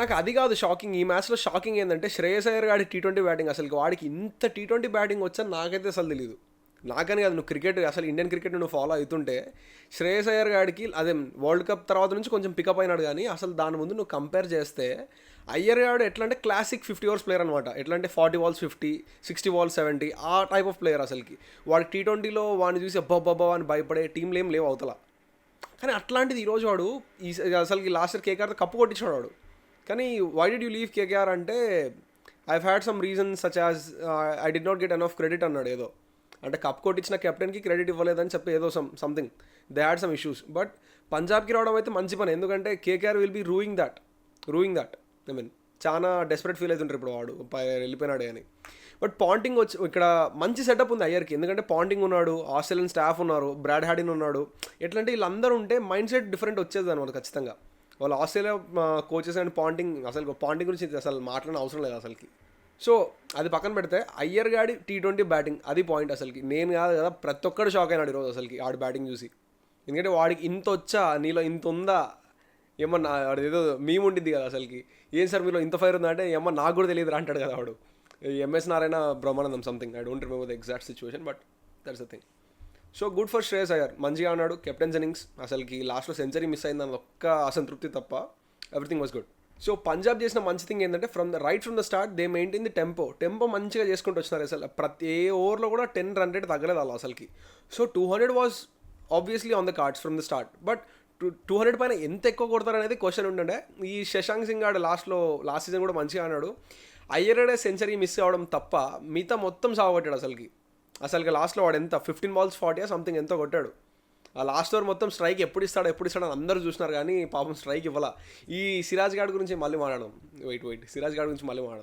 నాకు అది కాదు షాకింగ్, ఈ మ్యాచ్లో షాకింగ్ ఏంటంటే శ్రేయస్ అయ్యర్ గాడి T20 బ్యాటింగ్. అసలు వాడికి ఇంత T20 బ్యాటింగ్ వచ్చని నాకైతే అసలు తెలియదు. నాకని కాదు, నువ్వు క్రికెట్ అసలు ఇండియన్ క్రికెట్ నువ్వు ఫాలో అవుతుంటే శ్రేయస్ అయ్యర్ గాడికి అదే వరల్డ్ కప్ తర్వాత నుంచి కొంచెం పికప్ అయినాడు, కానీ అసలు దాని ముందు నువ్వు కంపేర్ చేస్తే అయ్యర్ గాడు ఎట్లా అంటే క్లాసిక్ 50 ఓవర్స్ ప్లేయర్ అనమాట. ఎట్లా అంటే 40 balls 50, 60 balls 70 ఆ టైప్ ఆఫ్ ప్లేయర్ అసలుకి. వాడి T20లో వాడిని చూసి అబ్బా అని భయపడే టీంలు ఏం లేవు అవతల. కానీ అట్లాంటిది ఈరోజు వాడు అసలుకి లాస్ట్ ఇయర్ కేకేఆర్తో కప్పు కొట్టించాడు వాడు. కానీ why did you leave KKR అంటే I had some reason such as I did not get enough credit అన్నాడు ఏదో. అంటే కప్ కొట్టించిన కెప్టెన్కి క్రెడిట్ ఇవ్వలేదని చెప్పి ఏదో something they had some issues. But పంజాబ్కి రావడం అయితే మంచి పని, ఎందుకంటే KKR will be ruing that. I mean చాలా డెస్పరేట్ ఫీల్ అవుతుంటారు ఇప్పుడు వాడు వెళ్ళిపోయినాడే అని. బట్ పాంటింగ్ వచ్చి ఇక్కడ మంచి సెటప్ ఉంది అయ్యర్కి, ఎందుకంటే పాంటింగ్ ఉన్నాడు, ఆస్ట్రేలియన్ స్టాఫ్ ఉన్నారు, బ్రాడ్ హ్యాడిన్ ఉన్నాడు. ఎట్లంటే వీళ్ళందరూ ఉంటే మైండ్ సెట్ డిఫరెంట్ వచ్చేది అనమాట ఖచ్చితంగా. వాళ్ళు ఆస్ట్రేలియా కోచెస్ అండ్ పాంటింగ్ గురించి అసలు మాట్లాడిన అవసరం లేదు అసలుకి. సో అది పక్కన పెడితే అయ్యర్ గాడి T20 బ్యాటింగ్ అది పాయింట్ అసలుకి. నేను కాదు కదా, ప్రతి ఒక్కడు షాక్ అయినాడు ఈరోజు అసలుకి ఆడి బ్యాటింగ్ చూసి. ఎందుకంటే వాడికి ఇంత వచ్చా, నీలో ఇంత ఉందా, ఏమన్నా ఏదో మేము ఉండిద్ది కదా అసలుకి. ఏం సార్ మీలో ఇంత ఫైర్ ఉందా అంటే ఏమన్నా నాకు కూడా తెలియదు అంటాడు కదా వాడు. MS Narayana Brahmanandam something, I don't remember the exact situation, but that's the thing. So good for Shreyas Iyer, మంచిగా ఆడాడు. కెప్టెన్ జెన్నింగ్స్ అసలుకి లాస్ట్లో సెంచరీ మిస్ అయింది, దాని ఒక్క అసంతృప్తి తప్ప everything was good. So Punjab చేసిన మంచి థింగ్ ఏంటంటే from the start they maintain the tempo మంచిగా చేసుకుంటూ వచ్చినారు. అసలు ప్రతి ఏ ఓవర్లో కూడా 10 run rate తగ్గలేదు అలా అసలుకి. So 200 was obviously on the cards from the start. But 200 పైన ఎంత ఎక్కువ కొడతారనేది క్వశ్చన్ ఉండే. ఈ శశాంక్ సింగ్ ఆడు లాస్ట్ సీజన్ కూడా మంచిగా ఆడాడు. అయ్యర్డే సెంచరీ మిస్ అవ్వడం తప్ప మిగతా మొత్తం సాగొట్టాడు అసలుకి లాస్ట్లో వాడు ఎంత 15 balls 40 సంథింగ్ ఎంతో కొట్టాడు. ఆ లాస్ట్ ఓవర్ మొత్తం స్ట్రైక్ ఎప్పుడు ఇస్తాడో అని అందరూ చూసినారు, కానీ పాపం స్ట్రైక్ ఇవ్వాల. ఈ సిరాజ్ గార్డ్ గురించి మళ్ళీ మాట్లాడదాం. సిరాజ్ గార్డ్ గురించి మళ్ళీ మాట్లాడదాం.